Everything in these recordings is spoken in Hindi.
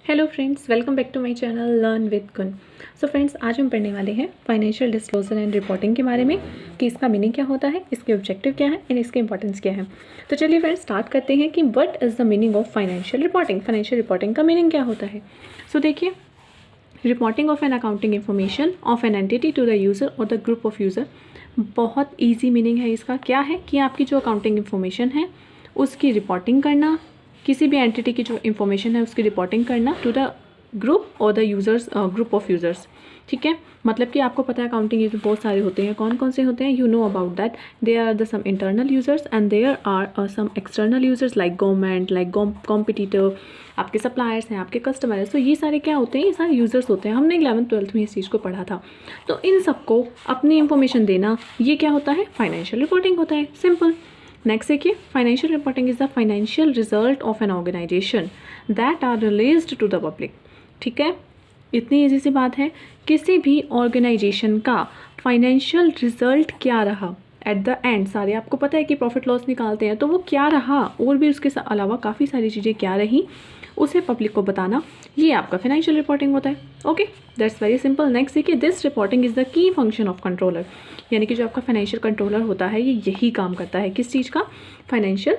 Hello friends, welcome back to my channel learn with गुन। सो फ्रेंड्स, आज हम पढ़ने वाले हैं फाइनेंशियल डिस्क्लोजर एंड रिपोर्टिंग के बारे में कि इसका मीनिंग क्या होता है, इसके ऑब्जेक्टिव क्या है एंड इसके इंपॉर्टेंस क्या है। तो चलिए फ्रेंड्स स्टार्ट करते हैं कि what is the meaning of financial reporting. Financial reporting का मीनिंग क्या होता है। सो देखिए, reporting of an accounting information of an entity to the user और द ग्रुप ऑफ यूज़र। बहुत ईजी मीनिंग है इसका। क्या है कि आपकी जो अकाउंटिंग इन्फॉर्मेशन है उसकी रिपोर्टिंग करना, किसी भी एंटिटी की जो इन्फॉर्मेशन है उसकी रिपोर्टिंग करना टू द ग्रुप और the users, group of users. ठीक है, मतलब कि आपको पता है अकाउंटिंग यूजर बहुत सारे होते हैं। कौन कौन से होते हैं, you know about that. They are the some internal users and there are some external users like government, like competitor, आपके सप्लायर्स हैं, आपके कस्टमर हैं। तो ये सारे क्या होते हैं, ये सारे यूजर्स होते हैं। हमने 11th-12th में इस चीज़ को पढ़ा था। तो इन सबको अपनी इंफॉर्मेशन देना, ये क्या होता है, फाइनेंशियल रिपोर्टिंग होता है। सिंपल। नेक्स्ट देखिए, financial reporting is the financial result of an organization that are released to the public. ठीक है, इतनी ईजी सी बात है। किसी भी ऑर्गेनाइजेशन का फाइनेंशियल रिजल्ट क्या रहा एट द एंड, सारे आपको पता है कि प्रॉफिट लॉस निकालते हैं, तो वो क्या रहा और भी उसके अलावा काफ़ी सारी चीज़ें क्या रही, उसे पब्लिक को बताना, ये आपका फाइनेंशियल रिपोर्टिंग होता है। Okay, that's very simple. Next देखिए, this reporting is the key function of controller. यानी कि जो आपका फाइनेंशियल कंट्रोलर होता है ये यही काम करता है, किस चीज़ का, फाइनेंशियल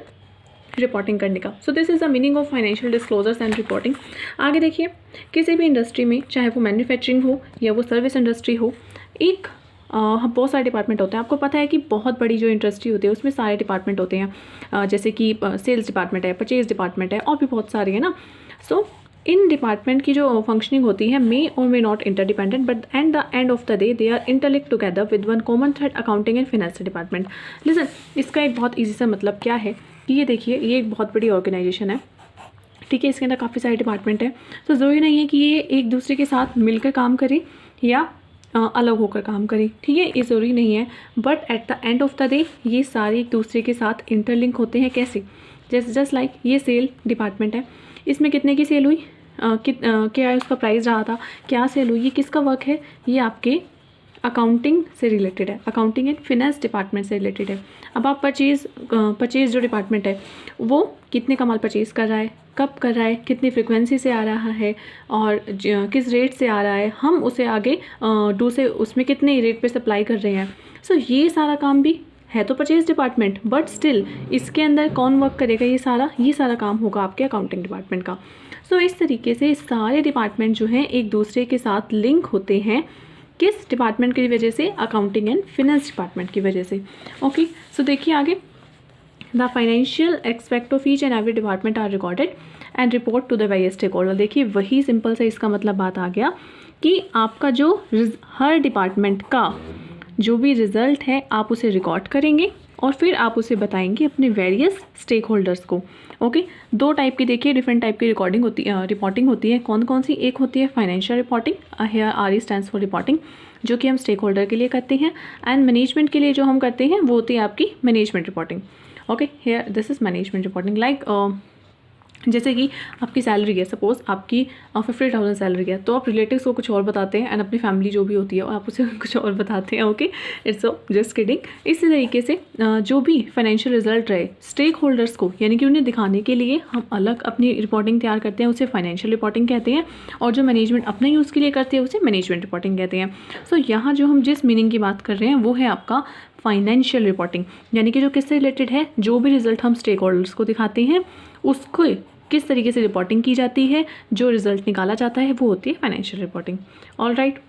रिपोर्टिंग करने का। So this is the meaning of financial disclosures and reporting. आगे देखिए, किसी भी इंडस्ट्री में, चाहे वो मैन्युफैक्चरिंग हो या वो सर्विस इंडस्ट्री हो, एक बहुत सारे डिपार्टमेंट होते हैं। आपको पता है कि बहुत बड़ी जो इंडस्ट्री होती है उसमें सारे डिपार्टमेंट होते हैं, जैसे कि सेल्स डिपार्टमेंट है, परचेज डिपार्टमेंट है, और भी बहुत सारे हैं ना। सो इन डिपार्टमेंट की जो फंक्शनिंग होती है मे और may not interdependent, but at the end of the day they are interlinked together with one common thread, accounting and finance department. Listen, इसका एक बहुत ईजी सा मतलब क्या है कि ये देखिए, ये एक बहुत बड़ी ऑर्गेनाइजेशन है। ठीक है, इसके अंदर काफ़ी सारे डिपार्टमेंट हैं। तो ज़रूरी नहीं है कि ये एक दूसरे के साथ मिलकर काम करें या अलग होकर काम करें। ठीक है, ये ज़रूरी नहीं है, but at the end of the day ये सारे एक दूसरे के साथ इंटरलिंक होते हैं। कैसे, जस्ट लाइक ये सेल डिपार्टमेंट है, इसमें कितने की सेल हुई, क्या है उसका प्राइस रहा था, क्या सेल हुई, ये किसका वर्क है, ये आपके अकाउंटिंग से रिलेटेड है, अकाउंटिंग एंड फिनेंस डिपार्टमेंट से रिलेटेड है। अब आप परचेज जो डिपार्टमेंट है वो कितने का माल परचेज कर रहा है, कब कर रहा है, कितनी फ्रिक्वेंसी से आ रहा है और किस रेट से आ रहा है, हम उसे आगे दूसरे उसमें कितने रेट पे सप्लाई कर रहे हैं। सो ये सारा काम भी है तो परचेज डिपार्टमेंट, बट स्टिल इसके अंदर कौन वर्क करेगा, ये सारा काम होगा आपके अकाउंटिंग डिपार्टमेंट का। सो इस तरीके से सारे डिपार्टमेंट जो हैं एक दूसरे के साथ लिंक होते हैं, किस डिपार्टमेंट की वजह से, अकाउंटिंग एंड फिनेंस डिपार्टमेंट की वजह से। ओके, सो देखिए आगे, the financial expect of each and every department are recorded and report to the various stakeholder. देखिए, वही सिंपल से इसका मतलब बात आ गया कि आपका जो हर डिपार्टमेंट का जो भी रिजल्ट है आप उसे रिकॉर्ड करेंगे और फिर आप उसे बताएंगे अपने वेरियस स्टेक होल्डर्स को। ओके, दो टाइप की देखिए डिफरेंट टाइप की रिपोर्टिंग होती है। कौन कौन सी, एक होती है financial reporting, here are stands for reporting, जो कि हम स्टेक होल्डर के लिए करते हैं, एंड मैनेजमेंट के लिए जो हम करते हैं वो होती है आपकी management reporting. Okay, here this is management reporting. Like जैसे कि आपकी सैलरी है, सपोज आपकी 50,000 सैलरी है, तो आप रिलेटिव्स को कुछ और बताते हैं एंड अपनी फैमिली जो भी होती है आप उसे कुछ और बताते हैं। Okay, it's just kidding. इसी तरीके से जो भी फाइनेंशियल रिजल्ट रहे स्टेक होल्डर्स को, यानी कि उन्हें दिखाने के लिए हम अलग अपनी रिपोर्टिंग तैयार करते हैं, उसे फाइनेंशियल रिपोर्टिंग कहते हैं, और जो मैनेजमेंट अपने यूज़ के लिए करते हैं उसे मैनेजमेंट रिपोर्टिंग कहते हैं। सो यहाँ जो हम जिस मीनिंग की बात कर रहे हैं वो है आपका फाइनेंशियल रिपोर्टिंग, यानी कि जो किससे रिलेटेड है, जो भी रिजल्ट हम स्टेक होल्डर्स को दिखाते हैं उसको किस तरीके से रिपोर्टिंग की जाती है, जो रिजल्ट निकाला जाता है वो होती है financial reporting. All right,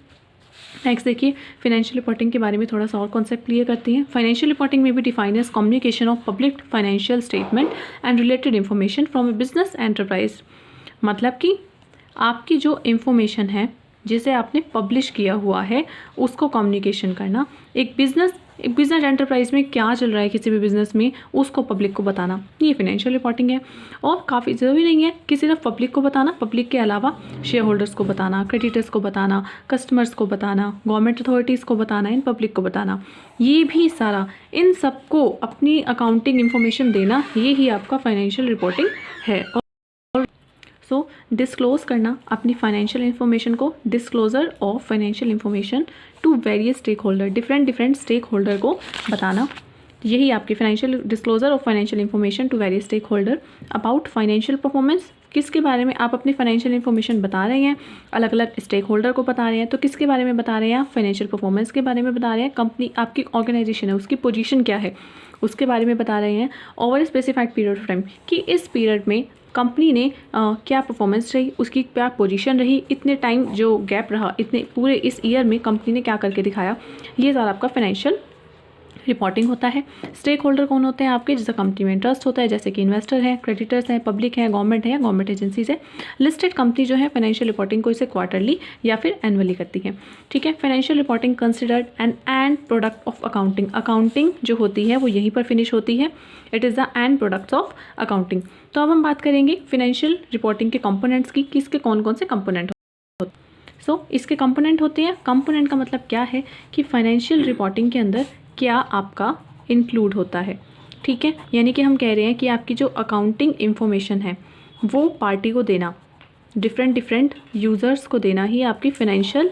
next देखिए, फाइनेंशियल रिपोर्टिंग के बारे में थोड़ा सा और कॉन्सेप्ट क्लियर करते हैं। फाइनेंशियल रिपोर्टिंग में भी define as communication of public financial statement and related information from a business enterprise. मतलब कि आपकी जो इन्फॉर्मेशन है जिसे आपने पब्लिश किया हुआ है उसको कम्युनिकेशन करना, एक बिजनेस एंटरप्राइज में क्या चल रहा है किसी भी बिजनेस में उसको पब्लिक को बताना, ये फाइनेंशियल रिपोर्टिंग है। और काफ़ी ज़रूरी नहीं है कि सिर्फ पब्लिक को बताना, पब्लिक के अलावा शेयर होल्डर्स को बताना, क्रेडिटर्स को बताना, कस्टमर्स को बताना, गवर्नमेंट अथॉरिटीज़ को बताना, इन पब्लिक को बताना, ये भी सारा इन सबको अपनी अकाउंटिंग इन्फॉर्मेशन देना, ये ही आपका फाइनेंशियल रिपोर्टिंग है। सो डिस्क्लोज करना अपनी फाइनेंशियल इन्फॉर्मेशन को, disclosure of financial information to various stakeholder, different stakeholder को बताना, यही आपकी financial disclosure of financial information to various stakeholder about financial performance, किसके बारे में आप अपनी फाइनेंशियल इन्फॉर्मेशन बता रहे हैं, अलग अलग स्टेक होल्डर को बता रहे हैं, तो किसके बारे में बता रहे हैं आप, फाइनेंशियल परफॉर्मेंस के बारे में बता रहे हैं, कंपनी आपकी ऑर्गेनाइजेशन है उसकी पोजीशन क्या है उसके बारे में बता रहे हैं, over specified period of time कि इस पीरियड में कंपनी ने क्या परफॉर्मेंस रही, उसकी क्या पोजीशन रही, इतने टाइम जो गैप रहा, इतने पूरे इस ईयर में कंपनी ने क्या करके दिखाया, ये सारा आपका फाइनेंशियल रिपोर्टिंग होता है। स्टेक होल्डर कौन होते हैं आपके, जैसे कंपनी में इंटरेस्ट होता है, जैसे कि इन्वेस्टर हैं, क्रेडिटर्स हैं, पब्लिक है, गवर्नमेंट है या गवर्नमेंट एजेंसीज है। लिस्टेड कंपनी जो है फाइनेंशियल रिपोर्टिंग को इसे क्वार्टरली या फिर एनुअली करती है। ठीक है, financial reporting considered and product of accounting. Accounting जो होती है वो यहीं पर फिनिश होती है, it is the end products of accounting. तो अब हम बात करेंगे फाइनेंशियल रिपोर्टिंग के कंपोनेंट्स की, किसके कौन कौन से कंपोनेंट होते हैं। सो इसके कंपोनेंट होते हैं, कंपोनेंट का मतलब क्या है कि फाइनेंशियल रिपोर्टिंग के अंदर क्या आपका इंक्लूड होता है। ठीक है, यानी कि हम कह रहे हैं कि आपकी जो अकाउंटिंग इन्फॉर्मेशन है वो पार्टी को देना, डिफरेंट यूज़र्स को देना ही आपकी फाइनेंशियल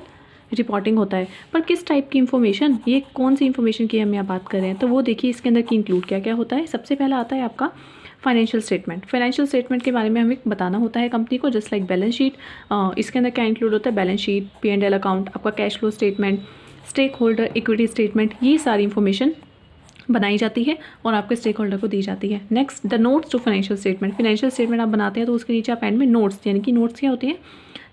रिपोर्टिंग होता है। पर किस टाइप की इन्फॉर्मेशन, ये कौन सी इन्फॉर्मेशन की हम यहाँ बात कर रहे हैं, तो वो देखिए इसके अंदर की इंक्लूड क्या क्या होता है। सबसे पहला आता है आपका फाइनेंशियल स्टेटमेंट। फाइनेंशियल स्टेटमेंट के बारे में हमें बताना होता है कंपनी को, जस्ट लाइक बैलेंस शीट। इसके अंदर क्या इंक्लूड होता है, बैलेंस शीट, P&L अकाउंट, आपका cash flow statement, stakeholder equity statement, ये सारी इन्फॉर्मेशन बनाई जाती है और आपके स्टेक होल्डर को दी जाती है। Next, the notes to financial statement. Financial statement आप बनाते हैं तो उसके नीचे आप एंड में नोट्स, यानी कि नोट्स क्या होते हैं,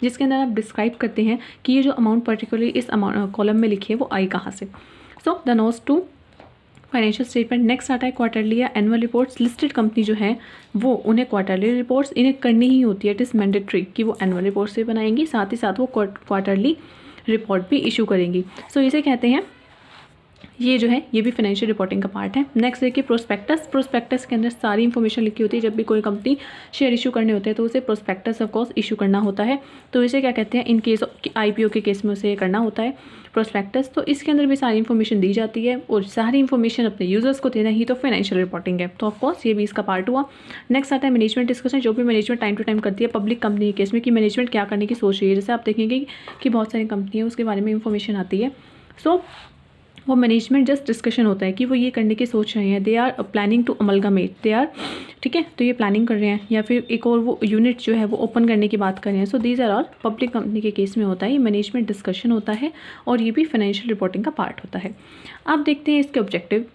जिसके अंदर आप डिस्क्राइब करते हैं कि ये जो अमाउंट पर्टिकुलरली इस अमाउंट कॉलम में लिखी है वो आई कहाँ से। So the notes to financial statement. Next आता है क्वार्टरली या एनुअल रिपोर्ट्स। लिस्टेड कंपनी जो है वो उन्हें क्वार्टरली रिपोर्ट्स इन्हें करनी ही होती है, इट इज़ मैंडेटरी कि वो एनुअल रिपोर्ट्स भी बनाएंगी, साथ ही साथ वो क्वार्टरली रिपोर्ट भी इशू करेंगी। सो इसे कहते हैं, ये जो है ये भी फाइनेंशियल रिपोर्टिंग का पार्ट है। नेक्स्ट देखिए प्रोस्पेक्टस। प्रोस्पेक्टस के अंदर सारी इन्फॉर्मेशन लिखी होती है। जब भी कोई कंपनी शेयर इशू करने होते हैं तो उसे प्रोस्पेक्टस ऑफ कोर्स इशू करना होता है, तो इसे क्या कहते हैं, इन केस IPO के केस में उसे करना होता है प्रोस्पेक्टस। तो इसके अंदर भी सारी इन्फॉर्मेशन दी जाती है और सारी इन्फॉर्मेशन अपने यूजर्स को देना ही तो फाइनेंशियल रिपोर्टिंग है, तो ऑफकोर्स ये भी इसका पार्ट हुआ। नेक्स्ट आता है मैनेजमेंट डिस्कशन। जो भी मैनेजमेंट टाइम टू टाइम करती है पब्लिक कंपनी के केस में कि मैनेजमेंट क्या करने की सोच रही है। जैसे आप देखेंगे कि बहुत सारी कंपनी है उसके बारे में इंफॉर्मेशन आती है, सो वो मैनेजमेंट जस्ट डिस्कशन होता है कि वो ये करने की सोच रहे हैं, they are planning to amalgamate, they are, ठीक है, तो ये प्लानिंग कर रहे हैं, या फिर एक और वो यूनिट जो है वो ओपन करने की बात कर रहे हैं। So these are all public company के केस में होता है, ये मैनेजमेंट डिस्कशन होता है और ये भी फाइनेंशियल रिपोर्टिंग का पार्ट होता है। आप देखते हैं इसके objective.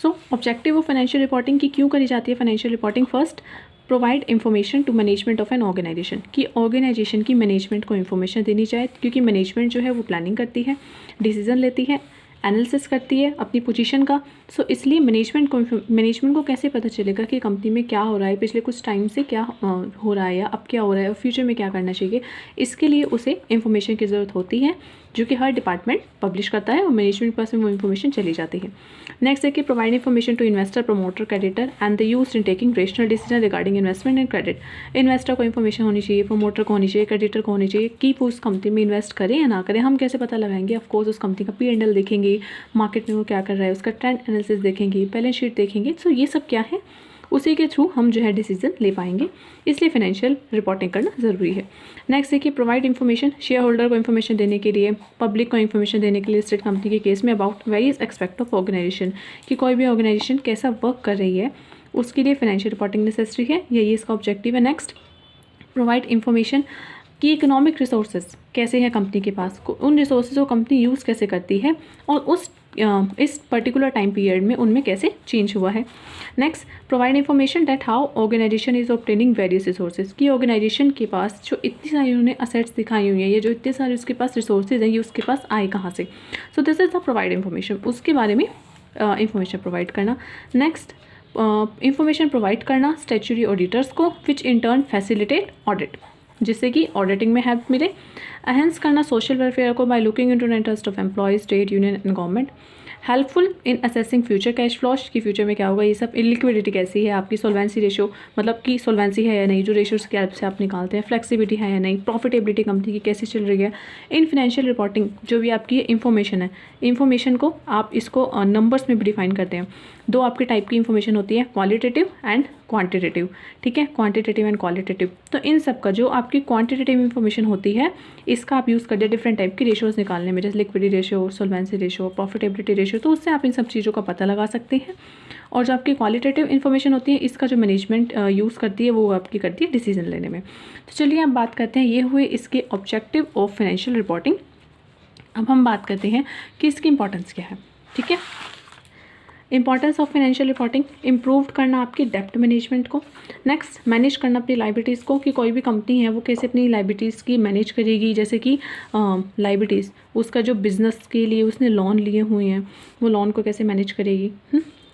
So objective of financial reporting की क्यों करी जाती है financial reporting. First, provide information to management of an organization, कि ऑर्गेनाइजेशन की मैनेजमेंट को इन्फॉर्मेशन देनी चाहिए, क्योंकि मैनेजमेंट जो है वो प्लानिंग करती है, डिसीजन लेती है, एनालिसिस करती है अपनी पोजीशन का। सो इसलिए मैनेजमेंट को कैसे पता चलेगा कि कंपनी में क्या हो रहा है, पिछले कुछ टाइम से क्या हो रहा है या अब क्या हो रहा है और फ्यूचर में क्या करना चाहिए, इसके लिए उसे इन्फॉर्मेशन की ज़रूरत होती है, जो कि हर डिपार्टमेंट पब्लिश करता है और मैनेजमेंट के पास में वो इन्फॉर्मेशन चली जाती है। नेक्स्ट है कि provide information to investor, promoter, creditor and the used in taking rational decision regarding investment and credit. Investor को इन्फॉर्मेशन होनी चाहिए, प्रमोटर को होनी चाहिए, क्रेडिटर को होनी चाहिए कि वो उस कंपनी में इन्वेस्ट करें या ना करें। हम कैसे पता लगाएंगे, ऑफकोर्स उस कंपनी का P&L देखेंगे, मार्केट में वो क्या कर रहा है, उसका ट्रेंड एनालिसिस देखेंगे, बैलेंस शीट देखेंगे। सो ये सब क्या है, उसी के थ्रू हम जो है डिसीजन ले पाएंगे, इसलिए फाइनेंशियल रिपोर्टिंग करना ज़रूरी है। नेक्स्ट देखिए प्रोवाइड इन्फॉर्मेशन, शेयर होल्डर को इन्फॉर्मेशन देने के लिए, पब्लिक को इन्फॉर्मेशन देने के लिए लिस्टेड कंपनी के केस में about various aspect of organization, कि कोई भी ऑर्गेनाइजेशन कैसा वर्क कर रही है उसके लिए फाइनेंशियल रिपोर्टिंग नेसेसरी है, यही इसका ऑब्जेक्टिव है। नेक्स्ट, प्रोवाइड इन्फॉर्मेशन कि इकोनॉमिक रिसोर्सेज कैसे हैं कंपनी के पास, उन रिसोर्सेज को कंपनी यूज़ कैसे करती है और इस पर्टिकुलर टाइम पीरियड में उनमें कैसे चेंज हुआ है। Next, provide information that how organization is obtaining various resources, की ऑर्गेनाइजेशन के पास जो इतनी सारी उन्होंने असेट्स दिखाई हुई हैं, ये जो इतने सारे उसके पास रिसोर्सेज हैं, ये उसके पास आए कहाँ से। So this is the provide information, उसके बारे में इंफॉर्मेशन प्रोवाइड करना। नेक्स्ट, इंफॉर्मेशन प्रोवाइड करना स्टैट्यूटरी ऑडिटर्स को, विच इन टर्न फैसिलिटेट ऑडिट, जिससे कि ऑडिटिंग में हेल्प मिले। एनहांस करना सोशल वेलफेयर को by looking into the interest of employees, state, union and government. Helpful in assessing future cash flows, की फ्यूचर में क्या होगा, ये सब। इलिक्विडिटी कैसी है आपकी, सोल्वेंसी रेशियो, मतलब कि सोल्वेंसी है या नहीं, जो रेशियोज के हेल्प से आप निकालते हैं, फ्लेक्सिबिलिटी है या नहीं, प्रॉफिटेबिलिटी कंपनी की कैसी चल रही है। इन फाइनेंशियल रिपोर्टिंग जो भी आपकी इन्फॉर्मेशन है, इन्फॉर्मेशन को आप इसको नंबर्स में भी डिफाइन करते हैं। दो आपके टाइप की इन्फॉर्मेशन होती है, क्वालिटेटिव एंड क्वांटिटेटिव, ठीक है, क्वांटिटेटिव एंड क्वालिटेटिव। तो इन सब का जो आपकी क्वांटिटेटिव इन्फॉर्मेशन होती है इसका आप यूज़ करते हैं डिफरेंट टाइप की रेशियोज़ निकालने में, जैसे liquidity ratio, solvency ratio, profitability ratio, तो उससे आप इन सब चीज़ों का पता लगा सकते हैं। और जो आपकी क्वालिटेटिव इन्फॉर्मेशन होती है इसका जो मैनेजमेंट यूज़ करती है वो आपकी करती है डिसीजन लेने में। तो चलिए अब बात करते हैं, ये हुए इसके ऑब्जेक्टिव ऑफ फाइनेंशियल रिपोर्टिंग। अब हम बात करते हैं कि इसकी इंपॉर्टेंस क्या है, ठीक है। Importance of financial reporting, improve करना आपकी डेप्ट मैनेजमेंट को। नेक्स्ट, मैनेज करना अपनी लाइबिलिटीज़ को, कि कोई भी कंपनी है वो कैसे अपनी लाइबिलिटीज़ की मैनेज करेगी, जैसे कि लाइबिलिटीज़, उसका जो बिज़नेस के लिए उसने लोन लिए हुए हैं वो लोन को कैसे मैनेज करेगी,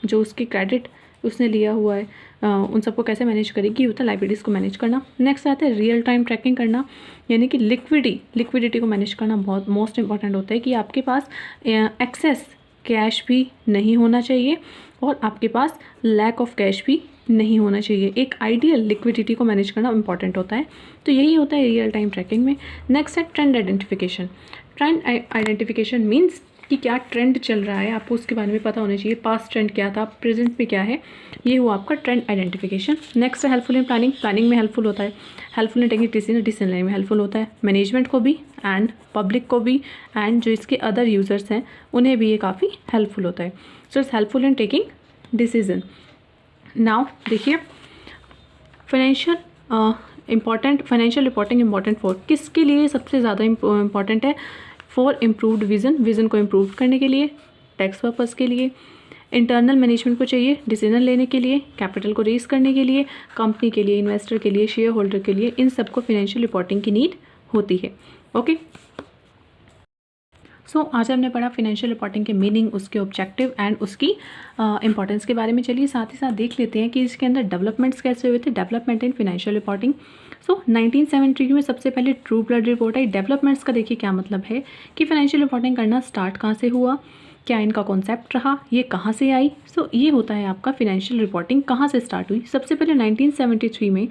जो उसकी क्रेडिट उसने लिया हुआ है उन सबको कैसे मैनेज करेगी, होता है लाइबिलिटीज़ को मैनेज करना। नेक्स्ट आता है रियल टाइम ट्रैकिंग करना, यानी कि लिक्विडिटी को मैनेज करना बहुत मोस्ट इंपॉर्टेंट होता है, कि आपके पास एक्सेस कैश भी नहीं होना चाहिए और आपके पास लैक ऑफ कैश भी नहीं होना चाहिए। एक आइडियल लिक्विडिटी को मैनेज करना इंपॉर्टेंट होता है, तो यही होता है रियल टाइम ट्रैकिंग में। नेक्स्ट है trend identification. Trend identification means कि क्या ट्रेंड चल रहा है, आपको उसके बारे में पता होना चाहिए, पास्ट ट्रेंड क्या था, प्रेजेंट में क्या है, ये हुआ आपका ट्रेंड आइडेंटिफिकेशन। नेक्स्ट है हेल्पफुल इन प्लानिंग में हेल्पफुल होता है, हेल्पफुल इन टेकिंग डिसीजन लेने में हेल्पफुल होता है, मैनेजमेंट को भी एंड पब्लिक को भी एंड जो इसके अदर यूज़र्स हैं उन्हें भी ये काफ़ी हेल्पफुल होता है। So it's helpful in taking decision. Now देखिए, फाइनेंशियल रिपोर्टिंग इम्पॉर्टेंट फॉर किसके लिए सबसे ज़्यादा इम्पॉर्टेंट है, फॉर इम्प्रूव्ड विज़न को इम्प्रूव करने के लिए, टैक्स पर्पज़ के लिए, इंटरनल मैनेजमेंट को चाहिए डिसीजन लेने के लिए, कैपिटल को रेज करने के लिए, कंपनी के लिए, इन्वेस्टर के लिए, शेयर होल्डर के लिए, इन सबको फाइनेंशियल रिपोर्टिंग की नीड होती है। ओके, सो आज हमने पढ़ा फाइनेंशियल रिपोर्टिंग के मीनिंग, उसके ऑब्जेक्टिव एंड उसकी इंपॉर्टेंस के बारे में। चलिए साथ ही साथ देख लेते हैं कि इसके अंदर डेवलपमेंट्स कैसे हुए थे, डेवलपमेंट इन फाइनेंशियल रिपोर्टिंग। सो 1973 में सबसे पहले ट्रू ब्लड रिपोर्ट आई। डेवलपमेंट्स का देखिए क्या मतलब है, कि फाइनेंशियल रिपोर्टिंग करना स्टार्ट कहाँ से हुआ, क्या इनका कॉन्सेप्ट रहा, ये कहाँ से आई। सो ये होता है आपका फाइनेंशियल रिपोर्टिंग कहाँ से स्टार्ट हुई। सबसे पहले 1973 में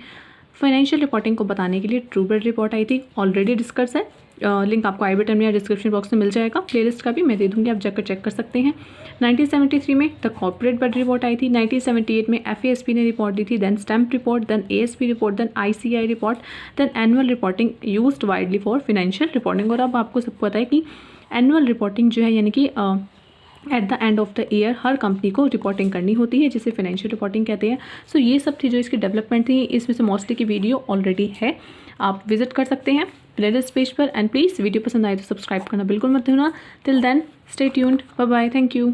फाइनेंशियल रिपोर्टिंग को बताने के लिए ट्रू ब्लड रिपोर्ट आई थी, ऑलरेडी डिस्कस है, लिंक आपको आई बटन में या डिस्क्रिप्शन बॉक्स में मिल जाएगा, प्लेलिस्ट का भी मैं दे दूँगी, आप जाकर चेक कर सकते हैं। 1973 में द कॉर्पोरेट ब्लड रिपोर्ट आई थी। 1978 में FASB ने रिपोर्ट दी थी, then stamp report, then ASB report, then ICI report, then annual reporting used widely for financial reporting. और अब आपको सबको पता है कि एनुअल रिपोर्टिंग जो है, यानी कि eight the end of the year her company को रिपोर्टिंग करनी होती है, जिसे फाइनेंशियल रिपोर्टिंग कहते हैं। सो ये सब थी जो इसकी डेवलपमेंट थी, इसमें से मोस्टली की वीडियो ऑलरेडी है, आप विजिट कर सकते हैं प्लेलिस्ट पेज पर। एंड प्लीज़ वीडियो पसंद आए तो सब्सक्राइब करना बिल्कुल मत भूलना। Till then stay tuned, bye bye, thank you.